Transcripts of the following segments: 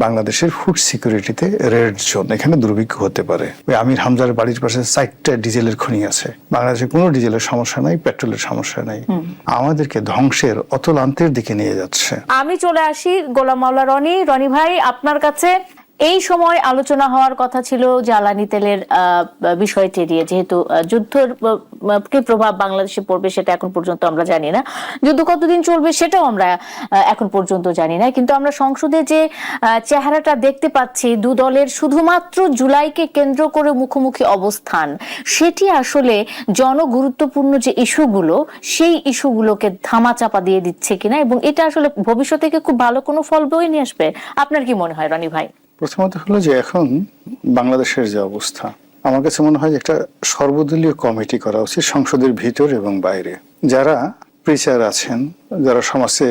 বাংলাদেশের food সিকিউরিটিতে red zone, এখানে দুর্ভিক্ষ হতে পারে। ওই আমির হামজার বাড়ির পাশে 4টা ডিজেলের খনি আছে, বাংলাদেশে কোনো ডিজেলের সমস্যা নাই, পেট্রোলের সমস্যা নাই, আমাদেরকে ধ্বংসের অতলান্তের দিকে নিয়ে যাচ্ছে। আমি চলে আসি গোলাম মাওলা রনি। রনি ভাই, আপনার কাছে এই সময় আলোচনা হওয়ার কথা ছিল জ্বালানি তেলের বিষয়টি নিয়ে, যেহেতু যুদ্ধের কি প্রভাব বাংলাদেশে পড়বে সেটা এখন পর্যন্ত আমরা জানি না, যুদ্ধ কতদিন চলবে সেটাও আমরা এখন পর্যন্ত জানি না। কিন্তু আমরা সংসদে যে চেহারাটা দেখতে পাচ্ছি, দু দলের শুধুমাত্র জুলাইকে কেন্দ্র করে মুখোমুখি অবস্থান, সেটি আসলে জনগুরুত্বপূর্ণ যে ইস্যুগুলো, সেই ইস্যুগুলোকে ধামাচাপা দিয়ে দিচ্ছে কিনা, এবং এটা আসলে ভবিষ্যৎ থেকে খুব ভালো কোনো ফল বয়ে নিয়ে আসবে, আপনার কি মনে হয় রনি ভাই? প্রথমত হলো যে এখন বাংলাদেশের যে অবস্থা, আমার কাছে মনে হয় যে একটা সর্বদলীয় কমিটি করা উচিত সংসদের ভিতর এবং বাইরে। যারা প্রিচার আছেন, যারা সমাজে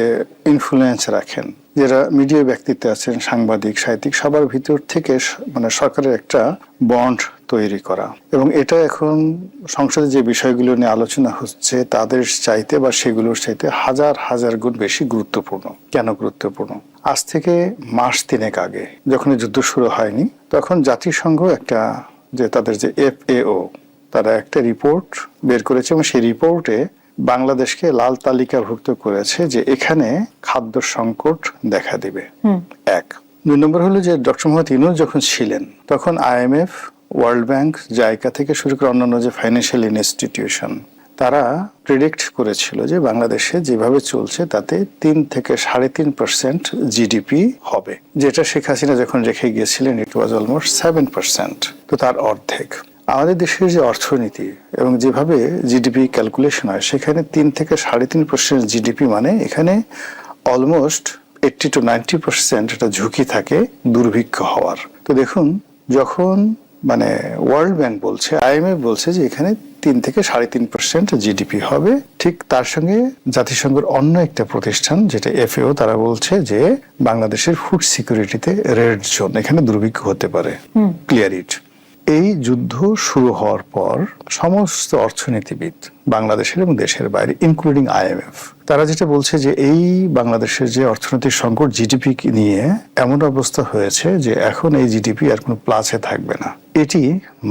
ইনফ্লুয়েন্স রাখেন, যারা মিডিয়া ব্যক্তিত্ব আছেন, সাংবাদিক, সাহিত্যিক, সবার ভিতর থেকে মানে সরকারের একটা বন্ড তৈরি করা। এবং এটা এখন সংসদে যে বিষয়গুলো নিয়ে আলোচনা হচ্ছে তাদের চাইতে বা সেগুলোর চাইতে হাজার হাজার গুণ বেশি গুরুত্বপূর্ণ। কেন গুরুত্বপূর্ণ? আজ থেকে মাস 3 আগে যখন যুদ্ধ শুরু হয়নি, তখন জাতিসংঘ একটা যে তাদের যে FAO, তারা একটা রিপোর্ট বের করেছে এবং সেই রিপোর্টে বাংলাদেশকে লাল তালিকাভুক্ত করেছে যে এখানে খাদ্য সংকট দেখা দিবে। 1 2 নম্বর হলো যে ডক্টর মোহাম্মদ ইউনূস যখন ছিলেন তখন IMF, ওয়ার্ল্ড ব্যাংক, জাইকা থেকে শুরু করে অন্যান্য যে ফাইন্যান্সিয়াল ইনস্টিটিউশন, তারা প্রেডিক্ট করেছিল যে বাংলাদেশে যেভাবে চলছে তাতে 3 থেকে 3.5% জিডিপি হবে, যেটা শেখ হাসিনা যখন রেখে গিয়েছিলেন ইট ওয়াজ অলমোস্ট 7%, তো তার অর্ধেক। আমাদের দেশের যে অর্থনীতি এবং যেভাবে জিডিপি ক্যালকুলেশন হয়, সেখানে 3 থেকে 3.5% জিডিপি মানে এখানে অলমোস্ট 80 to 90% একটা ঝুঁকি থাকে দুর্ভিক্ষ হওয়ার। তো দেখুন, যখন মানে ওয়ার্ল্ড ব্যাংক বলছে, IMF বলছে যে এখানে 3 থেকে 3.5% জিডিপি হবে, ঠিক তার সঙ্গে জাতিসংঘের অন্য একটা প্রতিষ্ঠান যেটা FAO, তারা বলছে যে বাংলাদেশের ফুড সিকিউরিটিতে রেড জোন, এখানে দুর্ভিক্ষ হতে পারে, ক্লিয়ার ইট। এই যুদ্ধ শুরু হওয়ার পর সমস্ত অর্থনীতিবিদ বাংলাদেশের এবং দেশের বাইরে, ইনক্লুডিং IMF, তারা যেটা বলছে যে এই বাংলাদেশের যে অর্থনৈতিক সংকট, জিডিপি নিয়ে এমন অবস্থা হয়েছে যে এখন এই জিডিপি আর কোনো প্লাসে থাকবে না, এটি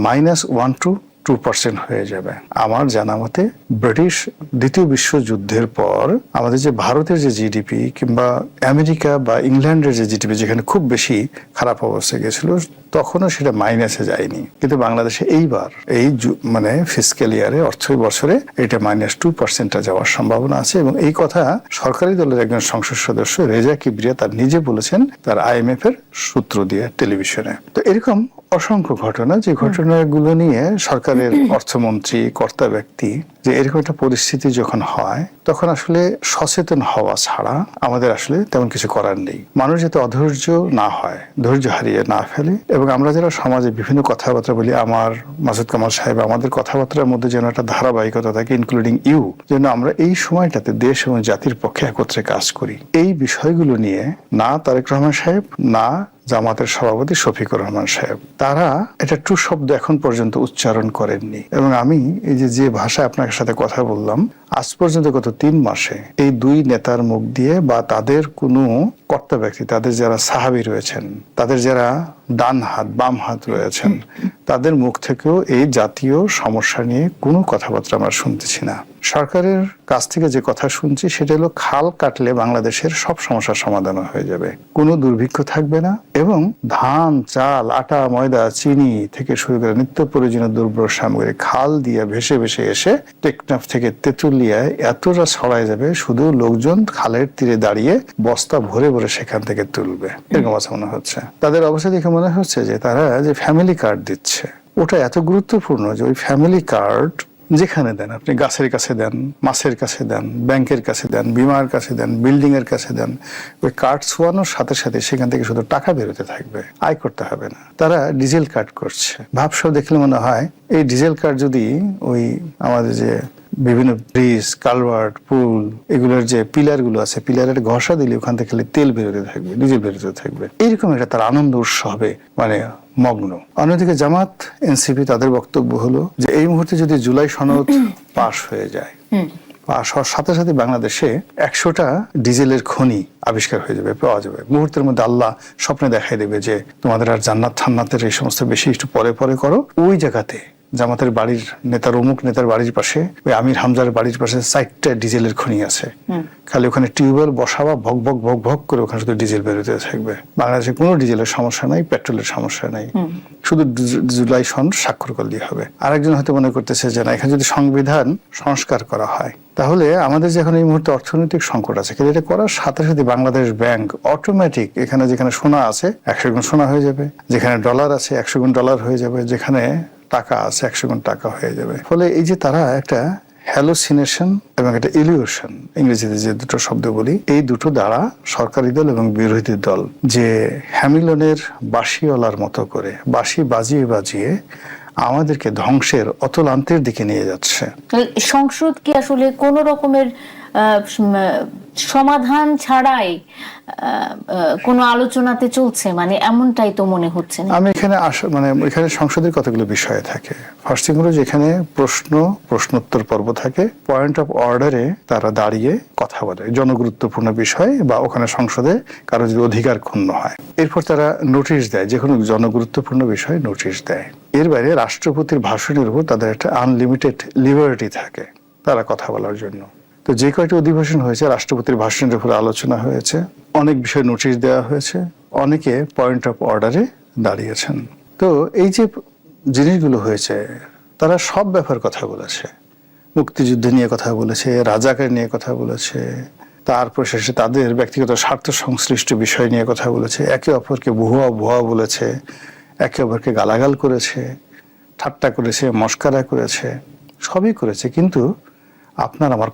-1 to 2% হয়ে যাবে। আমার জানা মতে ব্রিটিশ দ্বিতীয় বিশ্বযুদ্ধের পর আমাদের যে ভারতের যে জিডিপি কিংবা আমেরিকা বা ইংল্যান্ডের যে জিডিপি, যেখানে খুব বেশি খারাপ অবস্থা গেছিল, তখনও সেটা মাইনাসে যায়নি। কিন্তু বাংলাদেশে এইবার এই মানে ফিসক্যাল ইয়ারে, অর্থ বছরে, এটা -2% যাওয়ার সম্ভাবনা আছে। এবং এই কথা সরকারি দলের একজন সংসদ সদস্য রেজা কিবরিয়া তার নিজে বলেছেন তার IMF এর সূত্র দিয়ে টেলিভিশনে। তো এরকম অসংখ্য ঘটনা, যে ঘটনাগুলো নিয়ে সরকারের অর্থমন্ত্রী, কর্তা ব্যক্তি, যে এরকম একটা পরিস্থিতি যখন হয় তখন আসলে সচেতন হওয়া ছাড়া আমাদের আসলে তেমন কিছু করার নেই। মানুষ যাতে অধৈর্য না হয়, ধৈর্য হারিয়ে না ফেলে। এবং আমরা যারা সমাজে বিভিন্ন কথাবার্তা বলি, আমার মাসুদ কামাল সাহেব, আমাদের কথাবার্তার মধ্যে যেন একটা ধারাবাহিকতা থাকে, ইনক্লুডিং ইউ, যেন আমরা এই সময়টাতে দেশ এবং জাতির পক্ষে একত্রে কাজ করি। এই বিষয়গুলো নিয়ে না তারেক রহমান সাহেব, না জামাতের সভাপতি শফিকুর রহমান সাহেব, তারা এটা ট্রু শব্দ এখন পর্যন্ত উচ্চারণ করেননি। এবং আমি এই যে ভাষায় আপনার সাথে কথা বললাম, আজ পর্যন্ত গত 3 মাসে এই 2 নেতার মুখ দিয়ে বা তাদের কোনো কর্তা ব্যক্তি, তাদের যারা সাহাবী রয়েছেন, তাদের যারা ডান হাত বাম হাত রয়েছেন, তাদের মুখ থেকেও এই জাতীয় সমস্যা নিয়ে কোনো কথাবার্তা আমরা শুনতেছি না। সরকারের কাছ থেকে যে কথা শুনছি সেটা হলো খাল কাটলে বাংলাদেশের সব সমস্যার সমাধান হয়ে যাবে, কোনো দুর্ভিক্ষ থাকবে না, এবং ধান, চাল, আটা, ময়দা, চিনি থেকে শুরু করে নিত্য প্রয়োজনীয় দুর্বল সামগ্রী খাল দিয়ে ভেসে ভেসে এসে টেকনাফ থেকে তেঁতুলিয়ায় এতটা ছড়ায় যাবে, শুধু লোকজন খালের তীরে দাঁড়িয়ে বস্তা ভরে ভরে সেখান থেকে তুলবে, এরকম অবস্থা মনে হচ্ছে। তাদের অবস্থা দেখে মনে হচ্ছে যে তারা যে ফ্যামিলি কার্ড দিচ্ছে, ওটা এত গুরুত্বপূর্ণ যে ওই ফ্যামিলি কার্ড যেখানে দেন, আপনি গাছের কাছে দেন, মাছের কাছে দেন, ব্যাংকের কাছে দেন, বিমার কাছে দেন, বিল্ডিং এর কাছে দেন, ওই কার্ড ছোঁয়ানোর সাথে সাথে সেখান থেকে শুধু টাকা বেরোতে থাকবে, আয় করতে হবে না। তারা ডিজেল কার্ড করছে, ভাবসব দেখলে মনে হয় এই ডিজেল কার্ড যদি ওই আমাদের যে বিভিন্ন ব্রিজ, কালভার্ট, পুল, এগুলোর যে পিলার গুলো আছে, পিলারের ঘষা দিলে ওখান থেকে তেল বেরোতে থাকবে, ডিজেল বেরোতে থাকবে, এইরকম একটা তার আনন্দ উৎসবে মানে মগ্ন। অন্যদিকে জামাত, এনসিপি, তাদের বক্তব্য হলো যে এই মুহূর্তে যদি জুলাই সনদ পাশ হয়ে যায় পাশ হওয়ার সাথে সাথে বাংলাদেশে 100টা ডিজেলের খনি আবিষ্কার হয়ে যাবে, পাওয়া যাবে মুহূর্তের মধ্যে। আল্লাহ স্বপ্নে দেখাই দেবে যে তোমাদের আর জান্নাত ঠান্নাতের এই সমস্ত বেশি একটু পরে পরে করো। ওই জায়গাতে জামাতের বাড়ির নেতার, অমুক নেতার বাড়ির পাশে, ওই আমির হামজার বাড়ির পাশে 4টা ডিজেলের খনি আছে। খালি ওখানে টিউবওয়েল বসাবা, ভক ভক ভক ভক করে ওখানে শুধু ডিজেল বেরোতে থাকবে। বাংলাদেশে কোনো ডিজেলের সমস্যা নাই, পেট্রোলের সমস্যা নাই, শুধু জুলাই সন স্বাক্ষর করলেই হবে। আরেকজন হয়তো মনে করতেছে যে না, এখানে যদি সংবিধান সংস্কার করা হয় তাহলে আমাদের যে এখন এই মুহূর্তে অর্থনৈতিক সংকট আছে, কিন্তু এটা করার সাথে সাথে বাংলাদেশ ব্যাংক অটোমেটিক এখানে যেখানে সোনা আছে 100 গুণ সোনা হয়ে যাবে, যেখানে ডলার আছে 100 গুণ ডলার হয়ে যাবে, যেখানে টাকা আছে 100 গুণ টাকা হয়ে যাবে। ফলে এই যে তারা একটা হ্যালোসিনেশন এবং একটা ইলিউশন, ইংরেজিতে যে দুটো শব্দ বলি, এই দুটো দ্বারা সরকারি দল এবং বিরোধী দল যে হ্যামিলনের বাঁশিওয়ালার মতো করে বাঁশি বাজিয়ে বাজিয়ে আমাদেরকে ধ্বংসের অতলান্তের দিকে নিয়ে যাচ্ছে। সংসদ কি আসলে কোন রকমের সমাধান ছাড়াই কোন আলোচনাতে চলছে? মানে এমনটাই তো মনে হচ্ছে না। আমি এখানে মানে এখানে সংসদের কতগুলো বিষয় থাকে। ফার্স্ট থিং হলো যে এখানে প্রশ্নোত্তর পর্ব থাকে, পয়েন্ট অফ অর্ডারে তারা দাঁড়িয়ে কথা বলে জনগুরুত্বপূর্ণ বিষয়, বা ওখানে সংসদে কারো যদি অধিকার ক্ষুণ্ণ হয়, এরপর তারা নোটিশ দেয়, যে কোনো জনগুরুত্বপূর্ণ বিষয়ে নোটিশ দেয়। এর বাইরে রাষ্ট্রপতির ভাষণের উপর তাদের একটা আনলিমিটেড লিবার্টি থাকে তারা কথা বলার জন্য। তো যে কয়টি অধিবেশন হয়েছে রাষ্ট্রপতির ভাষণের উপরে আলোচনা হয়েছে, অনেক বিষয়ে নোটিশ দেওয়া হয়েছে, অনেকে পয়েন্ট অফ অর্ডারে দাঁড়িয়েছেন। তো এই যে জিনিসগুলো হয়েছে, তারা সব ব্যাপার কথা বলেছে, মুক্তিযুদ্ধ নিয়ে কথা বলেছে, রাজাকার নিয়ে কথা বলেছে, তারপর শেষে তাদের ব্যক্তিগত স্বার্থ সংশ্লিষ্ট বিষয় নিয়ে কথা বলেছে, একে অপরকে ভুয়া ভুয়া বলেছে, একে অপরকে গালাগাল করেছে, ঠাট্টা করেছে, মস্কারা করেছে, সবই করেছে। কিন্তু আপনার আমার